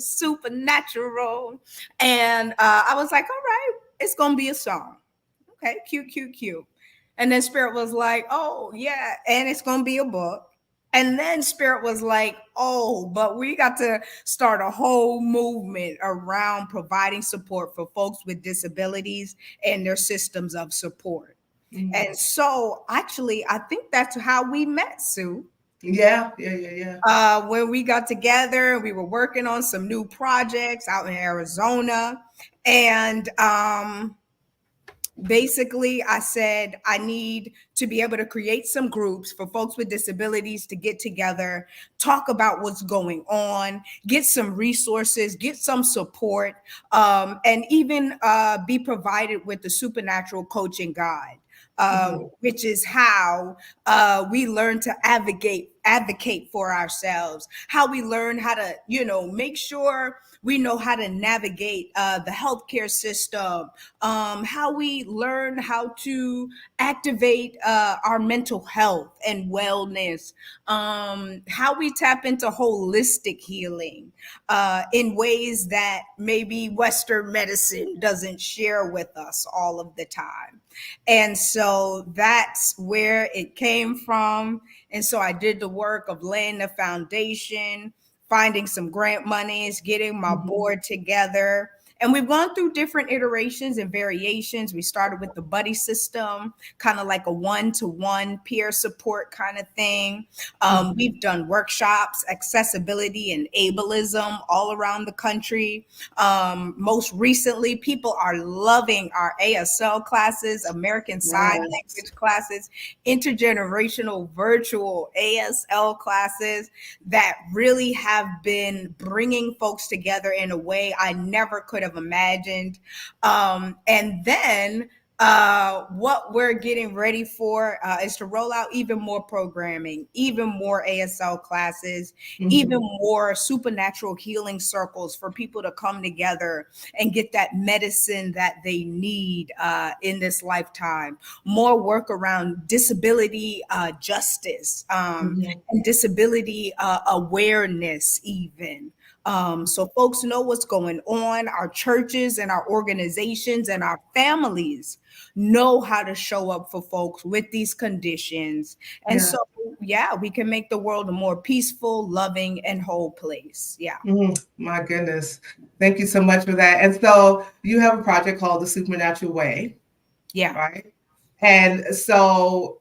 And I was like, all right, it's going to be a song. Okay, cute, cute, cute. And then Spirit was like, oh, yeah, and it's going to be a book. And then Spirit was like, oh, but we got to start a whole movement around providing support for folks with disabilities and their systems of support. Mm-hmm. And so actually, I think that's how we met, Sue. Yeah. When we got together, we were working on some new projects out in Arizona. And basically, I said, I need to be able to create some groups for folks with disabilities to get together, talk about what's going on, get some resources, get some support, and even be provided with the supernatural coaching guide. Which is how we learn to advocate for ourselves, how we learn how to, make sure we know how to navigate the healthcare system, how we learn how to activate our mental health and wellness, how we tap into holistic healing in ways that maybe Western medicine doesn't share with us all of the time. And so that's where it came from. And so I did the work of laying the foundation, finding some grant monies, getting my board together. And we've gone through different iterations and variations. We started with the buddy system, kind of like a one-to-one peer support kind of thing. We've done workshops, accessibility and ableism all around the country. Most recently, people are loving our ASL classes, American Sign Language classes, intergenerational virtual ASL classes that really have been bringing folks together in a way I never could have imagined. And then What we're getting ready for is to roll out even more programming, even more ASL classes, even more supernatural healing circles for people to come together and get that medicine that they need in this lifetime. More work around disability justice and disability awareness, even. So folks know what's going on. Our churches and our organizations and our families know how to show up for folks with these conditions. And Yeah. so, yeah, we can make the world a more peaceful, loving, and whole place. Yeah. My goodness. Thank you so much for that. And so you have a project called The Supernatural Way, Yeah. right? And so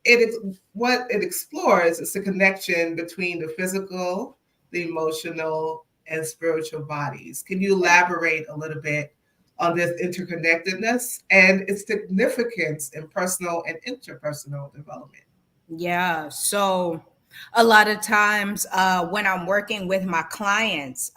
what it explores is the connection between the physical, the emotional, and spiritual bodies. Can you elaborate a little bit on this interconnectedness and its significance in personal and interpersonal development? Yeah. So a lot of times when I'm working with my clients,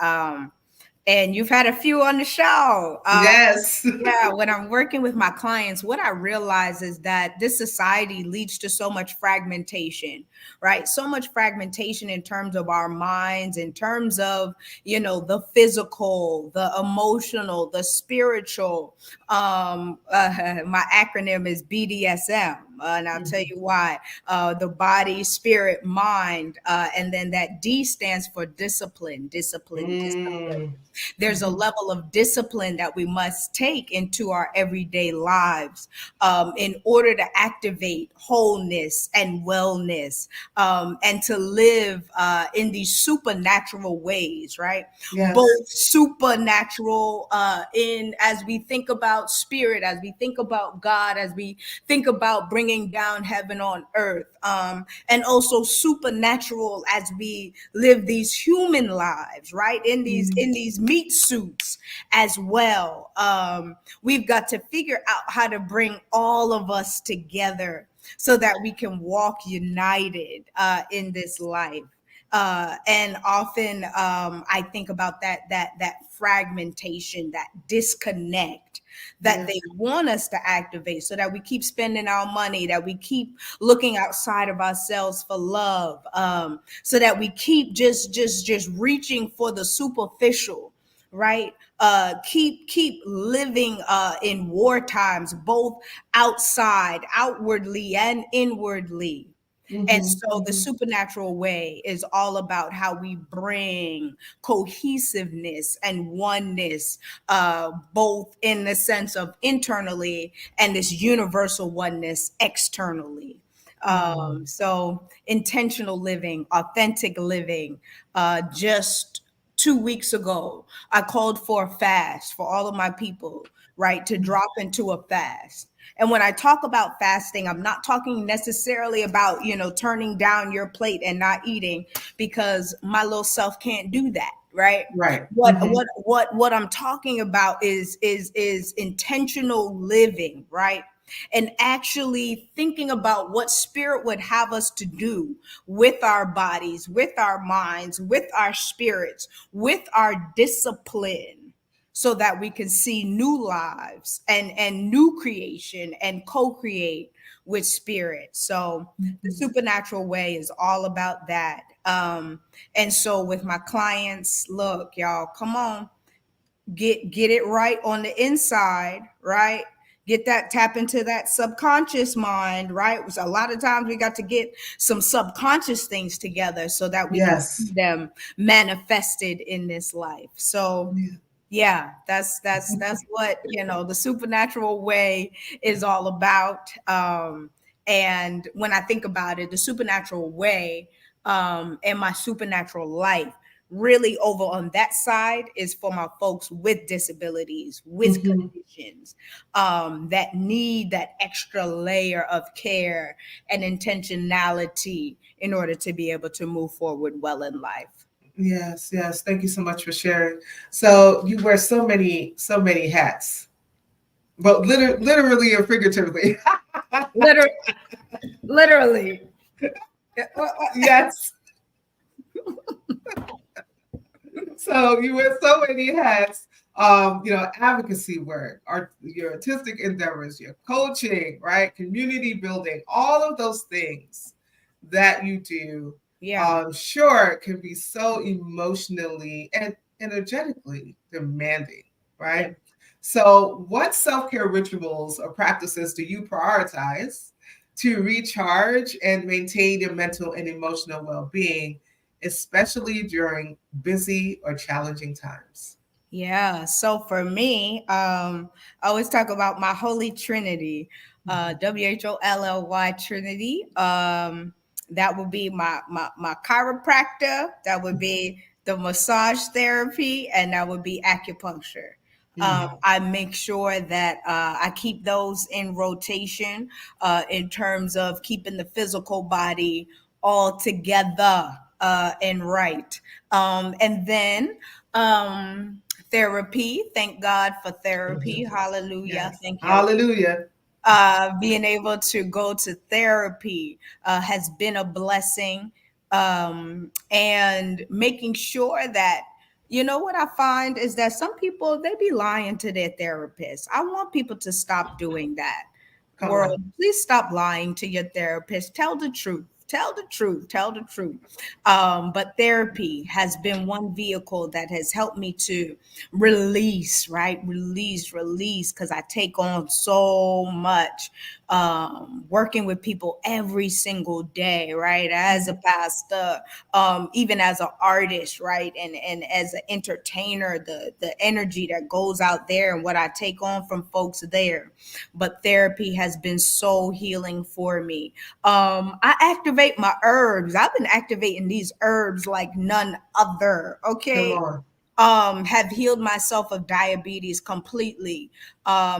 and you've had a few on the show. Yes. Yeah, when I'm working with my clients, what I realize is that this society leads to so much fragmentation, right? So much fragmentation in terms of our minds, in terms of, the physical, the emotional, the spiritual. My acronym is BDSM. And I'll tell you why. The body, spirit, mind, and then that D stands for discipline, discipline, discipline. There's a level of discipline that we must take into our everyday lives in order to activate wholeness and wellness and to live in these supernatural ways, right? Yes. Both supernatural in as we think about spirit, as we think about God, as we think about bringing down heaven on earth, and also supernatural as we live these human lives, right? In these meat suits as well. We've got to figure out how to bring all of us together so that we can walk united in this life. And often I think about that fragmentation, that disconnect that they want us to activate, so that we keep spending our money, that we keep looking outside of ourselves for love, so that we keep just reaching for the superficial, right? Keep living in war times, both outwardly and inwardly. And so the supernatural way is all about how we bring cohesiveness and oneness, both in the sense of internally and this universal oneness externally. So intentional living, authentic living. Just 2 weeks ago, I called for a fast for all of my people, right? To drop into a fast. And when I talk about fasting, I'm not talking necessarily about, turning down your plate and not eating, because my little self can't do that. Right. Right. What I'm talking about is intentional living, right? And actually thinking about what spirit would have us to do with our bodies, with our minds, with our spirits, with our discipline, so that we can see new lives and new creation and co-create with spirit. So the supernatural way is all about that. And so with my clients, look, y'all, come on, get it right on the inside, right? Get that, tap into that subconscious mind, right? So a lot of times we got to get some subconscious things together so that we can see them manifested in this life. So yeah, that's what, the supernatural way is all about. And when I think about it, the supernatural way and my supernatural life, really over on that side, is for my folks with disabilities, with conditions, that need that extra layer of care and intentionality in order to be able to move forward well in life. Yes. Thank you so much for sharing. So you wear so many hats, but literally or figuratively. Literally. Yes. So you wear so many hats. advocacy work, your artistic endeavors, your coaching, right? Community building, all of those things that you do, Yeah. sure, can be so emotionally and energetically demanding, Yeah. right? So, what self care rituals or practices do you prioritize to recharge and maintain your mental and emotional well being, especially during busy or challenging times? Yeah. So for me, I always talk about my holy trinity, Mhm. WHOLLY Trinity. That would be my chiropractor. That would be the massage therapy, and that would be acupuncture. Mm. I make sure that I keep those in rotation in terms of keeping the physical body all together and right. And then therapy. Thank God for therapy. Mhm. Hallelujah. Yes. Thank you. Hallelujah. Being able to go to therapy has been a blessing. And making sure that, you know, what I find is that some people, they be lying to their therapist. I want people to stop doing that. Come on. World, please stop lying to your therapist. Tell the truth. Tell the truth. Tell the truth. But therapy has been one vehicle that has helped me to release, right? Release, because I take on so much working with people every single day, right? As a pastor, even as an artist, right? And as an entertainer, the energy that goes out there and what I take on from folks there. But therapy has been so healing for me. I activate my herbs. I've been activating these herbs like none other. Come Okay. on. Have healed myself of diabetes completely.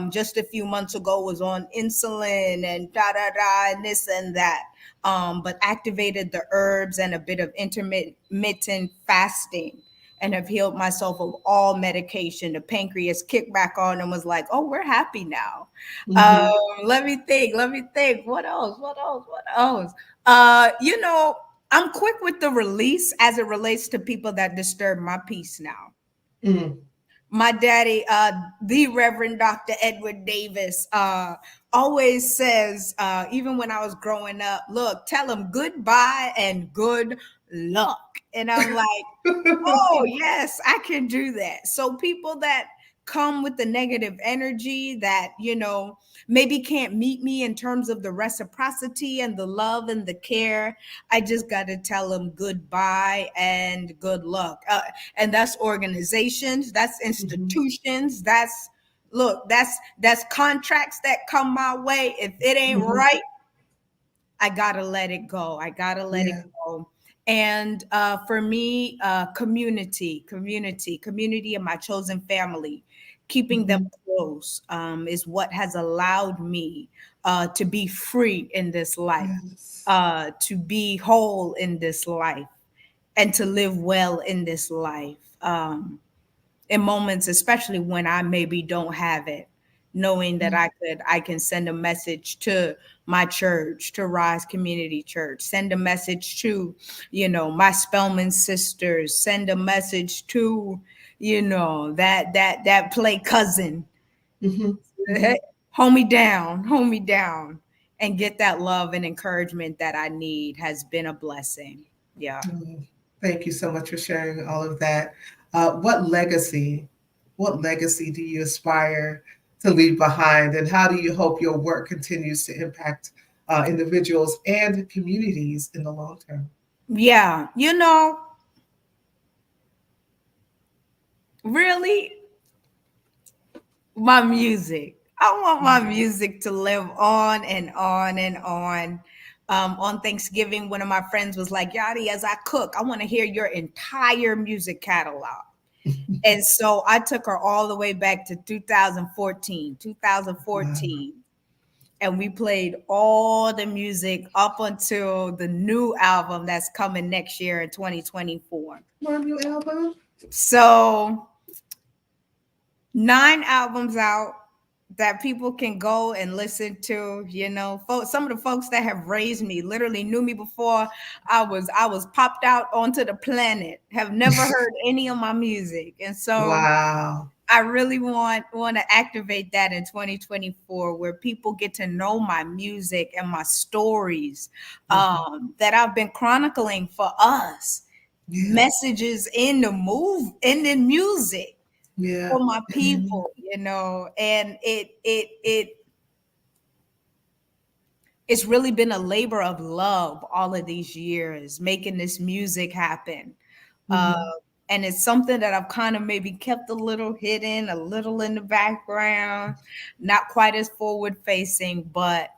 Just a few months ago was on insulin and da da da and this and that. But activated the herbs and a bit of intermittent fasting and have healed myself of all medication. The pancreas kicked back on and was like, "Oh, we're happy now." Hmm. Let me think. Let me think. What else? What else? What else? You know, I'm quick with the release as it relates to people that disturb my peace now. Mm. My daddy, the Reverend Dr. Edward Davis, always says, even when I was growing up, look, tell him goodbye and good luck. And I'm like, oh, yes, I can do that. So people that come with the negative energy that, you know, maybe can't meet me in terms of the reciprocity and the love and the care, I just got to tell them goodbye and good luck. And that's organizations, that's Hmm. institutions, that's look, that's contracts that come my way. If it ain't Hmm. right, I gotta let it go. I gotta let it Yeah. go. And for me, community of my chosen family, keeping them Hmm. close is what has allowed me to be free in this life, Yes. to be whole in this life, and to live well in this life. In moments, especially when I maybe don't have it, knowing that Mm. I can send a message to my church, to Rise Community Church, send a message to, you know, my Spellman sisters, send a message to, you know, that play cousin, Hmm. Hmm. hold me down, and get that love and encouragement that I need has been a blessing. Yeah. Mm. Thank you so much for sharing all of that. What legacy do you aspire to leave behind, and how do you hope your work continues to impact individuals and communities in the long term? Yeah. You know, really, my music. I want my music to live on and on and on. On Thanksgiving, one of my friends was like, Yadi, as I cook, I want to hear your entire music catalog. And so I took her all the way back to 2014, Wow. 2014. And we played all the music up until the new album that's coming next year in 2024. My new album. So 9 albums out that people can go and listen to. You know, some of the folks that have raised me literally knew me before I was popped out onto the planet, have never heard any of my music. And so Wow. I really want to activate that in 2024, where people get to know my music and my stories that I've been chronicling for us. Yeah. Messages in the music Yeah. for my people, and it's really been a labor of love all of these years making this music happen. Uh, and it's something that I've kind of maybe kept a little hidden, a little in the background, not quite as forward facing, but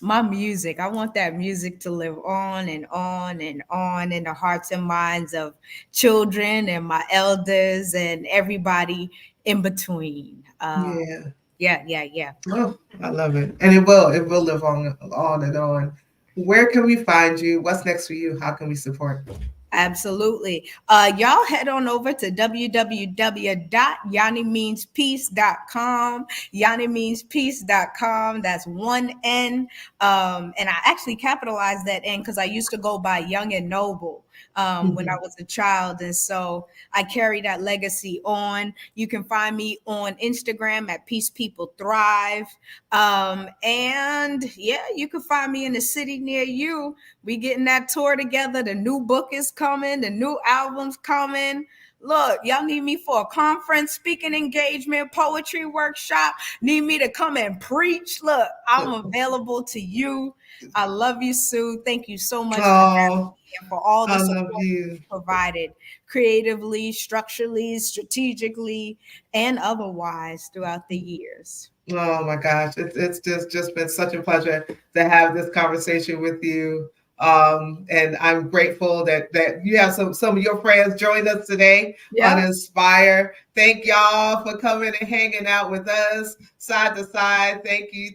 my music, I want that music to live on and on and on in the hearts and minds of children and my elders and everybody in between. Yeah. Yeah. Oh, I love it. And it will live on and on. Where can we find you? What's next for you? How can we support? Absolutely. Y'all head on over to www.yanimeanspeace.com. Yanimeanspeace.com. That's one N. And I actually capitalized that N because I used to go by Young and Noble when I was a child. And so I carry that legacy on. You can find me on Instagram at Peace People Thrive. And yeah, you can find me in the city near you. We getting that tour together. The new book is coming. The new album's coming. Look, y'all need me for a conference, speaking engagement, poetry workshop. Need me to come and preach. Look, I'm available to you. I love you, Sue. Thank you so much for having Oh, me and for all the I support love you. provided creatively, structurally, strategically, and otherwise throughout the years. Oh my gosh, it's just been such a pleasure to have this conversation with you. And I'm grateful that you have some of your friends join us today on Yeah. Inspire. Thank y'all for coming and hanging out with us side to side. Thank you,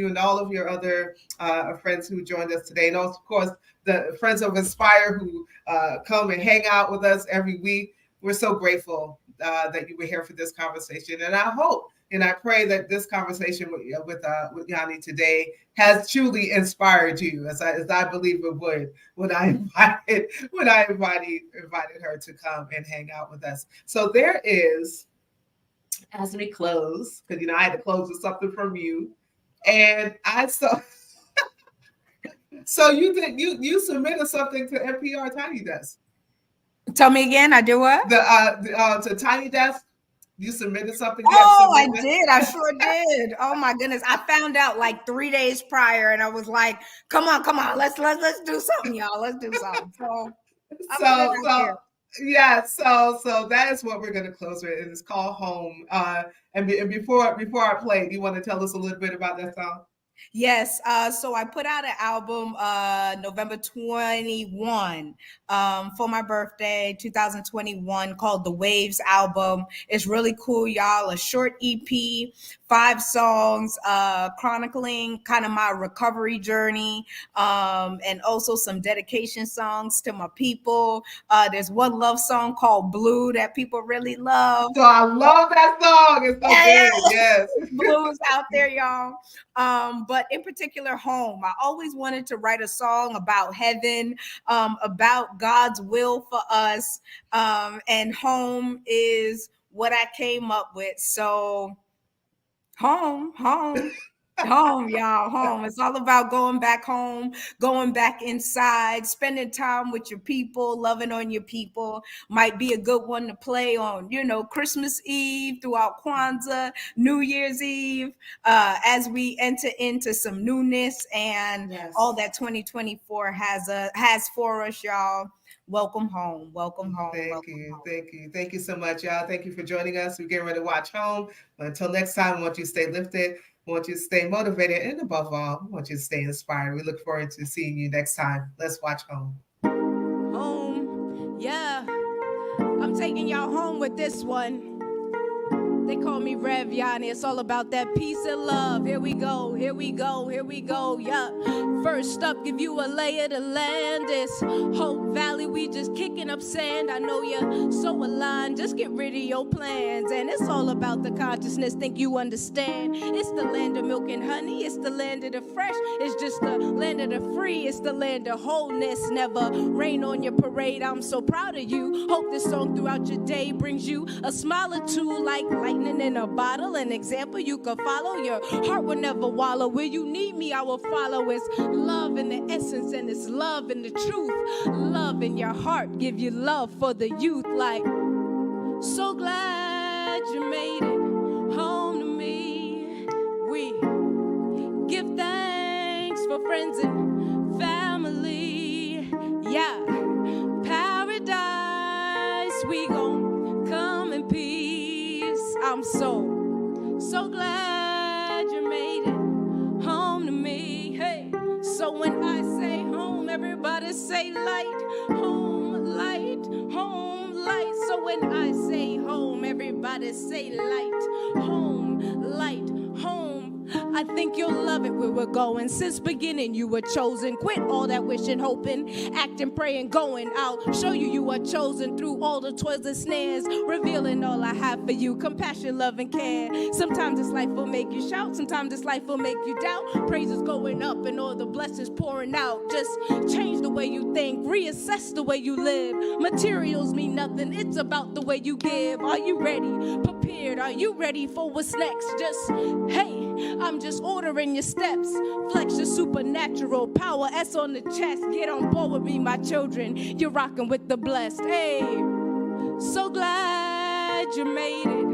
and all of your other friends who joined us today, and also, of course, the friends of Inspire who come and hang out with us every week. We're so grateful that you were here for this conversation, and I hope and I pray that this conversation with YaNi today has truly inspired you, as I believe it would when I invited her to come and hang out with us. So there is, as we close, because I had to close with something from you, and I saw. So you submitted something to NPR Tiny Desk. Tell me again. I do what? To Tiny Desk. You submitted something. Oh, I did. I sure did. Oh my goodness. I found out like 3 days prior and I was like, come on. Let's do something, y'all. Let's do something. So yeah, so that is what we're gonna close with. It's called Home. And before I play, do you want to tell us a little bit about that song? Yes. So I put out an album November 21 for my birthday, 2021, called The Waves album. It's really cool, y'all. A short EP, 5 songs, chronicling kind of my recovery journey, and also some dedication songs to my people. There's one love song called Blue that people really love. So I love that song. It's so good. Yes. Blues out there, y'all. But in particular, Home. I always wanted to write a song about heaven, about God's will for us. And home is what I came up with. So home, y'all, home. It's all about going back home, going back inside, spending time with your people, loving on your people. Might be a good one to play on, Christmas Eve, throughout Kwanzaa, New Year's Eve, as we enter into some newness and all that 2024 has for us, y'all. Welcome home. Thank you so much, y'all. Thank you for joining us. We're getting ready to watch Home. But until next time, I want you to stay lifted. I want you to stay motivated, and above all, I want you to stay inspired. We look forward to seeing you next time. Let's watch Home. Home, yeah. I'm taking y'all home with this one. They call me Rev YaNi. It's all about that peace and love. Here we go, here we go, here we go, yeah. First up, give you a lay of the land. It's Hope Valley, we just kicking up sand. I know you're so aligned, just get rid of your plans. And it's all about the consciousness, think you understand. It's the land of milk and honey, it's the land of the fresh. It's just the land of the free, it's the land of wholeness. Never rain on your parade, I'm so proud of you. Hope this song throughout your day brings you a smile or two, like lightning in a bottle, an example you could follow. Your heart will never wallow. Where you need me, I will follow. It's love in the essence, and it's love in the truth. Love in your heart, give you love for the youth. Like, so glad you made it home to me. We give thanks for friends and family. Yeah, paradise, we gon' come in peace. I'm so glad you made it home to me. Hey, so when I say home, everybody say light. Home, light, home, light. So when I say home, everybody say light. Home, light, home. I think you'll love it where we're going. Since beginning you were chosen. Quit all that wishing, hoping, acting, praying, going. I'll show you you are chosen through all the toils and snares, revealing all I have for you, compassion, love, and care. Sometimes this life will make you shout, sometimes this life will make you doubt. Praises going up and all the blessings pouring out. Just change the way you think, reassess the way you live. Materials mean nothing, it's about the way you give. Are you ready? Prepared? Are you ready for what's next? Just, hey, I'm just ordering your steps. Flex your supernatural power, S on the chest. Get on board with me, my children. You're rocking with the blessed. Hey, so glad you made it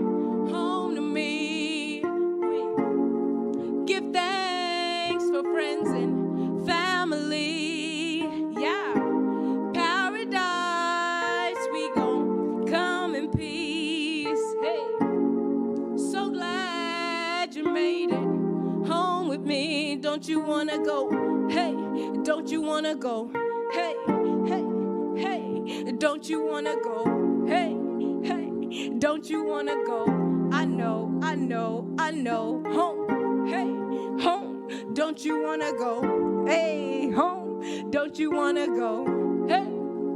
home to me. We give thanks for friends and family. Yeah, paradise, we gon' come in peace. Hey, so glad you made it home with me. Don't you wanna go? Hey, don't you wanna go? Hey, hey, hey, don't you wanna go? Hey, hey, don't you wanna go? I know, I know, I know. Home, hey, home, don't you wanna go? Hey, home, don't you wanna go? Hey,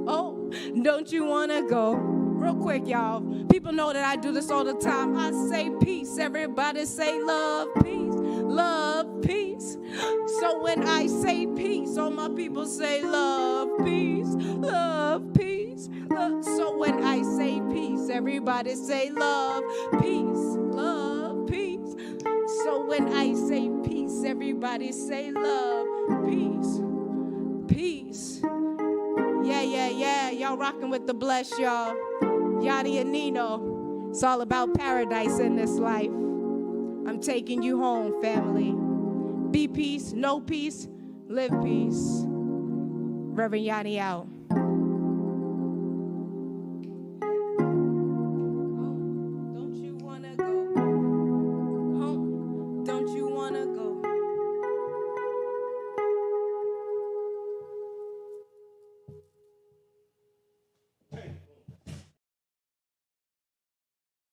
oh, don't you wanna go? Real quick, y'all. People know that I do this all the time. I say peace, everybody say love, peace, love, peace. So when I say peace, all my people say love, peace, love, peace. Love. So when I say peace, everybody say love, peace, love, peace. So when I say peace, everybody say love, peace, peace. Yeah, yeah, yeah. Y'all rocking with the bless, y'all. YaNi and Nino. It's all about paradise in this life. I'm taking you home, family. Be peace, no peace, live peace. Reverend YaNi out.